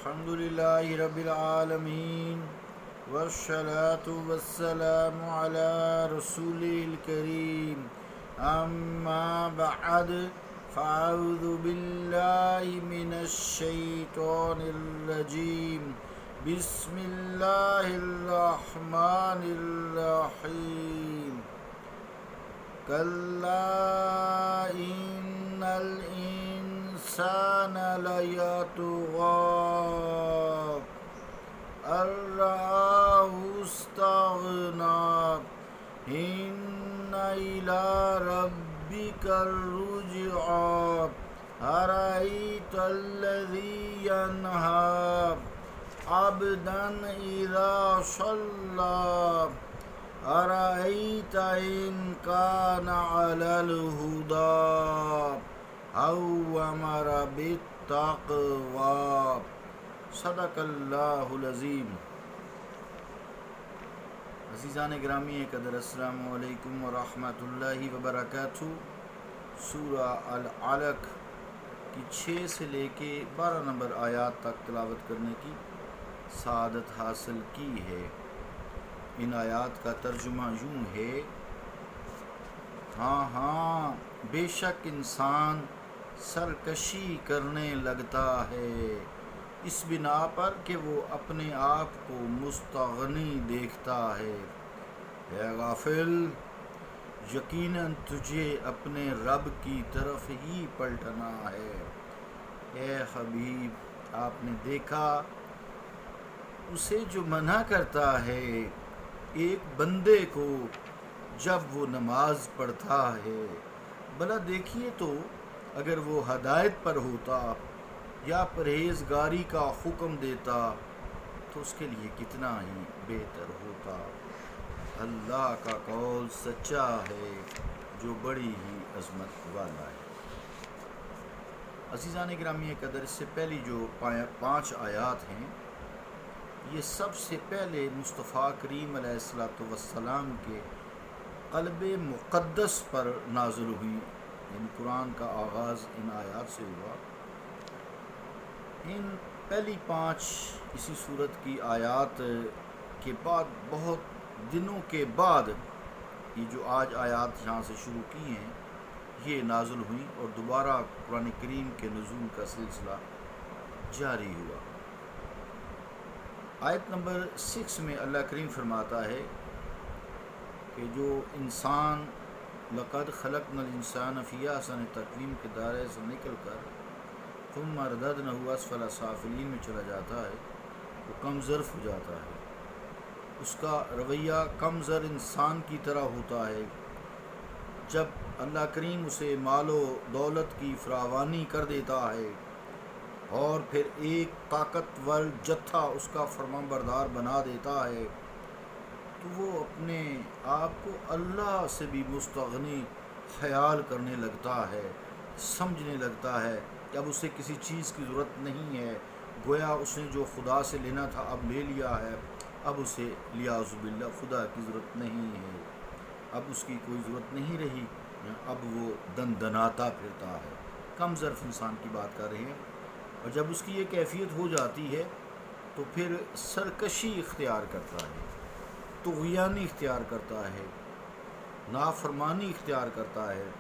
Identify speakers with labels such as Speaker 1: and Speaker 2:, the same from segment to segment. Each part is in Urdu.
Speaker 1: الحمد لله رب العالمين والصلاة والسلام على رسوله الكريم أما بعد فأعوذ بالله من الشيطان الرجيم بسم الله الرحمن الرحيم كلا إن الإنسان ليطغى أن رآه استغنى إن إلى ربك الرجعى أرأيت الذي ينهى عبدا إذا صلى أرأيت إن كان على الهدى أو أمر بالتقوى صدق اللہ العظیم۔ عزیزان گرامی قدر، السلام علیکم ورحمۃ اللہ وبرکاتہ۔ سورہ العلق کی 6 سے لے کے 12 نمبر آیات تک تلاوت کرنے کی سعادت حاصل کی ہے۔ ان آیات کا ترجمہ یوں ہے: ہاں بے شک انسان سرکشی کرنے لگتا ہے اس بنا پر کہ وہ اپنے آپ کو مستغنی دیکھتا ہے۔ اے غافل، یقیناً تجھے اپنے رب کی طرف ہی پلٹنا ہے۔ اے حبیب، آپ نے دیکھا اسے جو منع کرتا ہے ایک بندے کو جب وہ نماز پڑھتا ہے، بھلا دیکھیے تو اگر وہ ہدایت پر ہوتا یا پرہیزگاری کا حکم دیتا تو اس کے لیے کتنا ہی بہتر ہوتا۔ اللہ کا قول سچا ہے جو بڑی ہی عظمت والا ہے۔ عزیزان گرامی قدر، اس سے پہلی جو 5 آیات ہیں یہ سب سے پہلے مصطفیٰ کریم علیہ السلام کے قلب مقدس پر نازل ہوئی۔ ان قرآن کا آغاز ان آیات سے ہوا۔ ان پہلی 5 اسی صورت کی آیات کے بعد بہت دنوں کے بعد یہ جو آج آیات یہاں سے شروع کی ہیں یہ نازل ہوئی اور دوبارہ قرآن کریم کے نزول کا سلسلہ جاری ہوا۔ آیت نمبر 6 میں اللہ کریم فرماتا ہے کہ جو انسان لقد خلقنا الانسان فی احسن تقویم کے دائرے سے نکل کر ثم رددنہ اسفل سافلین میں چلا جاتا ہے، وہ کم ظرف ہو جاتا ہے۔ اس کا رویہ کم زر انسان کی طرح ہوتا ہے۔ جب اللہ کریم اسے مال و دولت کی فراوانی کر دیتا ہے اور پھر ایک طاقتور جتھا اس کا فرمانبردار بنا دیتا ہے تو وہ اپنے آپ کو اللہ سے بھی مستغنی خیال کرنے لگتا ہے، سمجھنے لگتا ہے کہ اب اسے کسی چیز کی ضرورت نہیں ہے، گویا اس نے جو خدا سے لینا تھا اب لے لیا ہے، اب اسے لیاذ باللہ خدا کی ضرورت نہیں ہے، اب اس کی کوئی ضرورت نہیں رہی، اب وہ دندناتا پھرتا ہے۔ کم ظرف انسان کی بات کر رہے ہیں۔ اور جب اس کی یہ کیفیت ہو جاتی ہے تو پھر سرکشی اختیار کرتا ہے، طغیانی اختیار کرتا ہے، نافرمانی اختیار کرتا ہے۔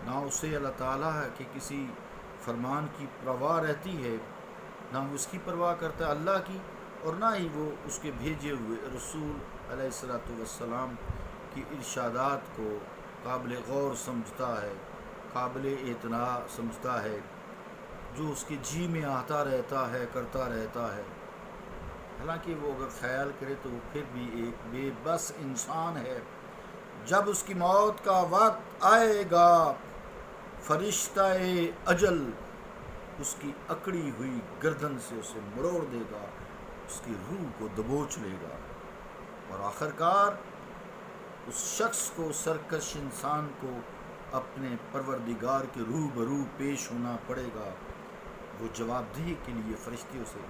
Speaker 1: نہ اسے اللہ تعالیٰ کہ کسی فرمان کی پرواہ رہتی ہے، نہ وہ اس کی پرواہ کرتا ہے اللہ کی، اور نہ ہی وہ اس کے بھیجے ہوئے رسول علیہ السلام کی ارشادات کو قابل غور سمجھتا ہے، قابل اعتناء سمجھتا ہے، جو اس کے جی میں آتا رہتا ہے، کرتا رہتا ہے۔ حالانکہ وہ اگر خیال کرے تو وہ پھر بھی ایک بے بس انسان ہے۔ جب اس کی موت کا وقت آئے گا فرشتہ اجل اس کی اکڑی ہوئی گردن سے اسے مروڑ دے گا، اس کی روح کو دبوچ لے گا، اور آخرکار اس شخص کو، سرکش انسان کو اپنے پروردگار کے روبرو پیش ہونا پڑے گا۔ وہ جواب دہی کے لیے فرشتے اسے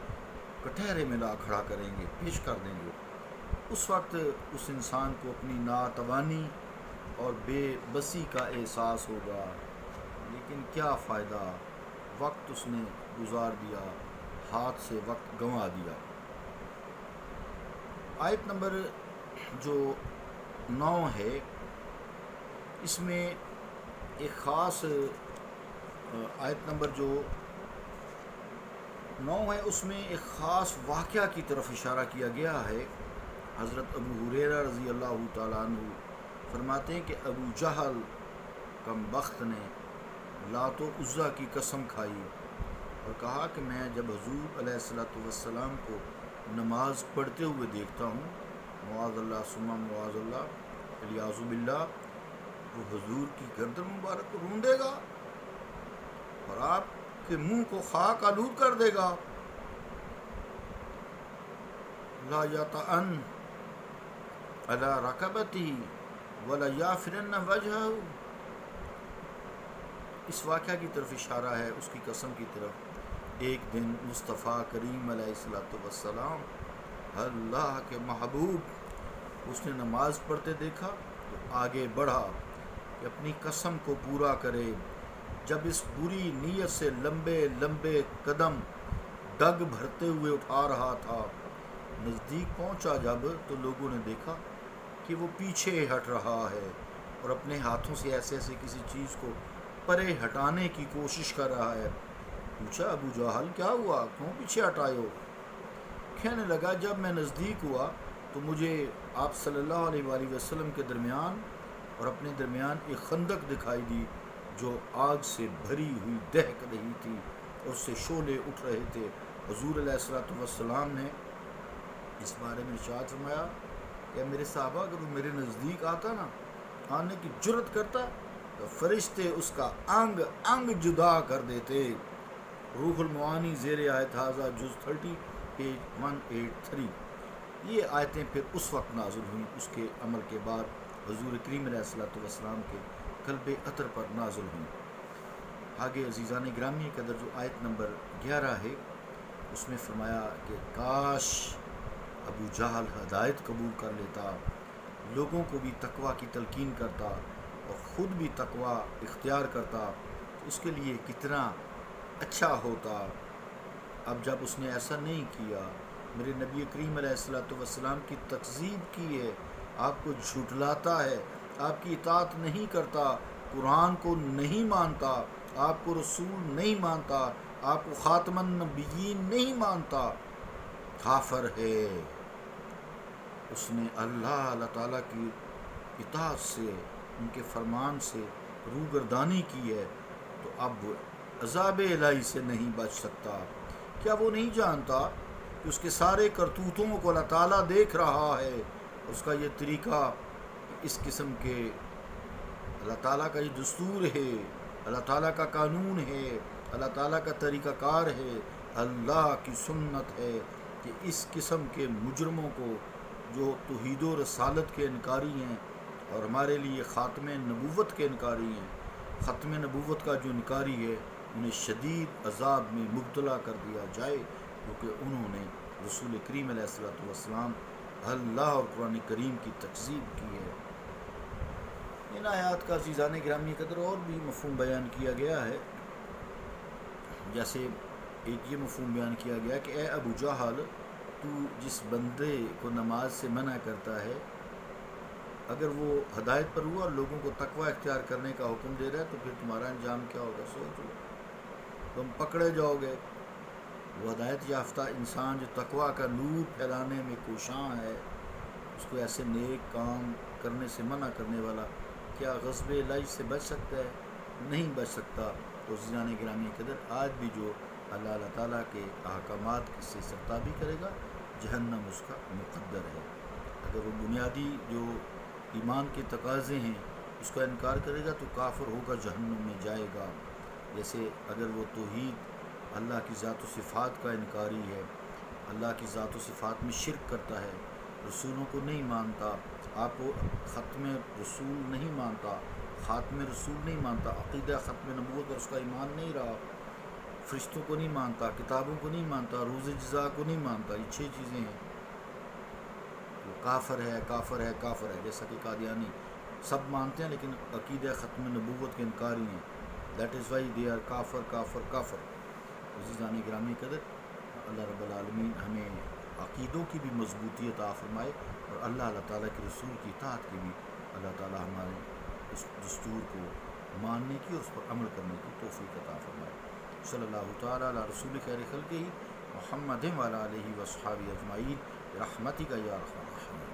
Speaker 1: کٹہرے میں لا کھڑا کریں گے، پیش کر دیں گے۔ اس وقت اس انسان کو اپنی ناتوانی اور بے بسی کا احساس ہوگا، لیکن کیا فائدہ، وقت اس نے گزار دیا، ہاتھ سے وقت گنوا دیا۔ آیت نمبر جو 9 ہے، اس میں ایک خاص آیت نمبر جو 9 ہے، اس میں ایک خاص واقعہ کی طرف اشارہ کیا گیا ہے۔ حضرت ابو ہریرہ رضی اللہ تعالیٰ عنہ فرماتے ہیں کہ ابو جہل کم بخت نے لات و عزیٰ کی قسم کھائی اور کہا کہ میں جب حضور علیہ الصلوۃ والسلام کو نماز پڑھتے ہوئے دیکھتا ہوں، معاذ اللہ ثم معاذ اللہ الیاذ باللہ، وہ حضور کی گردن مبارک کو روندے گا اور آپ کے منہ کو خاک آلود کر دے گا۔ لا یطعن علی رکبتہ ولا یافرن وجہہ، اس واقعہ کی طرف اشارہ ہے، اس کی قسم کی طرف۔ ایک دن مصطفیٰ کریم علیہ الصلوۃ والسلام، اللہ کے محبوب، اس نے نماز پڑھتے دیکھا تو آگے بڑھا کہ اپنی قسم کو پورا کرے۔ جب اس بری نیت سے لمبے لمبے قدم ڈگ بھرتے ہوئے اٹھا رہا تھا، نزدیک پہنچا جب تو لوگوں نے دیکھا کہ وہ پیچھے ہٹ رہا ہے اور اپنے ہاتھوں سے ایسے ایسے کسی چیز کو پرے ہٹانے کی کوشش کر رہا ہے۔ پوچھا ابو جہل کیا ہوا، کیوں پیچھے ہٹائے ہو؟ کہنے لگا جب میں نزدیک ہوا تو مجھے آپ صلی اللہ علیہ وآلہ وسلم کے درمیان اور اپنے درمیان ایک خندق دکھائی دی جو آگ سے بھری ہوئی دہک رہی تھی اور اس سے شعلے اٹھ رہے تھے۔ حضور علیہ الصلوۃ والسلام نے اس بارے میں ارشاد فرمایا کہ میرے صحابہ اگر وہ میرے نزدیک آتا نا، آنے کی جرت کرتا، تو فرشتے اس کا انگ انگ جدا کر دیتے۔ روح المعانی زیر آیت ھذا جز 30 پیج 183۔ یہ آیتیں پھر اس وقت نازل ہوئیں، اس کے عمل کے بعد حضور کریم علیہ الصلوۃ والسلام کے قلب عطر پر نازل ہوئیں۔ آگے عزیزان گرامی قدر جو آیت نمبر 11 ہے، اس میں فرمایا کہ کاش ابو جہل ہدایت قبول کر لیتا، لوگوں کو بھی تقوی کی تلقین کرتا اور خود بھی تقوی اختیار کرتا، تو اس کے لیے کتنا اچھا ہوتا۔ اب جب اس نے ایسا نہیں کیا، میرے نبی کریم علیہ الصلوۃ والسلام کی تکذیب کی ہے، آپ کو جھٹلاتا ہے، آپ کی اطاعت نہیں کرتا، قرآن کو نہیں مانتا، آپ کو رسول نہیں مانتا، آپ کو خاتم النبیین نہیں مانتا، کافر ہے۔ اس نے اللہ تعالیٰ کی اطاعت سے، ان کے فرمان سے روگردانی کی ہے، تو اب عذاب الہی سے نہیں بچ سکتا۔ کیا وہ نہیں جانتا کہ اس کے سارے کرتوتوں کو اللہ تعالیٰ دیکھ رہا ہے؟ اس کا یہ طریقہ، اس قسم کے اللہ تعالیٰ کا یہ دستور ہے، اللہ تعالیٰ کا قانون ہے، اللہ تعالیٰ کا طریقہ کار ہے، اللہ کی سنت ہے کہ اس قسم کے مجرموں کو جو توحید و رسالت کے انکاری ہیں اور ہمارے لیے خاتم نبوت کے انکاری ہیں، ختم نبوت کا جو انکاری ہے، انہیں شدید عذاب میں مبتلا کر دیا جائے، کیونکہ انہوں نے رسول کریم علیہ الصلوۃ والسلام اللہ اور قرآن کریم کی تکذیب کی ہے۔ ان آیات کا عزیزان گرامی قدر اور بھی مفہوم بیان کیا گیا ہے، جیسے ایک یہ مفہوم بیان کیا گیا کہ اے ابو جہل، تو جس بندے کو نماز سے منع کرتا ہے، اگر وہ ہدایت پر ہوا اور لوگوں کو تقوی اختیار کرنے کا حکم دے رہا ہے، تو پھر تمہارا انجام کیا ہوگا؟ سوچ لو، تم پکڑے جاؤ گے۔ وہ ہدایت یافتہ انسان جو تقوی کا نور پھیلانے میں کوشاں ہے، اس کو ایسے نیک کام کرنے سے منع کرنے والا کیا غضب الہی سے بچ سکتا ہے؟ نہیں بچ سکتا۔ تو عزیزان گرامی قدر آج بھی جو اللہ تعالیٰ کے احکامات سے سرتابی کرے گا، جہنم اس کا مقدر ہے۔ اگر وہ بنیادی جو ایمان کے تقاضے ہیں اس کا انکار کرے گا تو کافر ہوگا، جہنم میں جائے گا۔ جیسے اگر وہ توحید اللہ کی ذات و صفات کا انکاری ہے، اللہ کی ذات و صفات میں شرک کرتا ہے، رسولوں کو نہیں مانتا، آپ کو ختم رسول نہیں مانتا، خاتم رسول نہیں مانتا، عقیدہ ختم نبوت اور اس کا ایمان نہیں رہا، فرشتوں کو نہیں مانتا، کتابوں کو نہیں مانتا، روز جزا کو نہیں مانتا، یہ 6 چیزیں ہیں، وہ کافر ہے، کافر ہے، کافر ہے۔ جیسا کہ قادیانی سب مانتے ہیں لیکن عقیدہ ختم نبوت کے انکاری ہیں، that is why they are کافر کافر کافر۔ عزیزان گرامی قدر اللہ رب العالمین ہمیں عقیدوں کی بھی مضبوطی عطا فرمائے، اور اللہ تعالیٰ کے رسول کی اطاعت کی بھی اللہ تعالیٰ ہمارے اس دستور کو ماننے کی اور اس پر عمل کرنے کی توفیق عطا فرمائے۔ صلی اللہ تعالیٰ علی رسول خیر خلقہ محمد وعلی آلہ وصحبہ اجمعین برحمتک یا ارحم الراحمین۔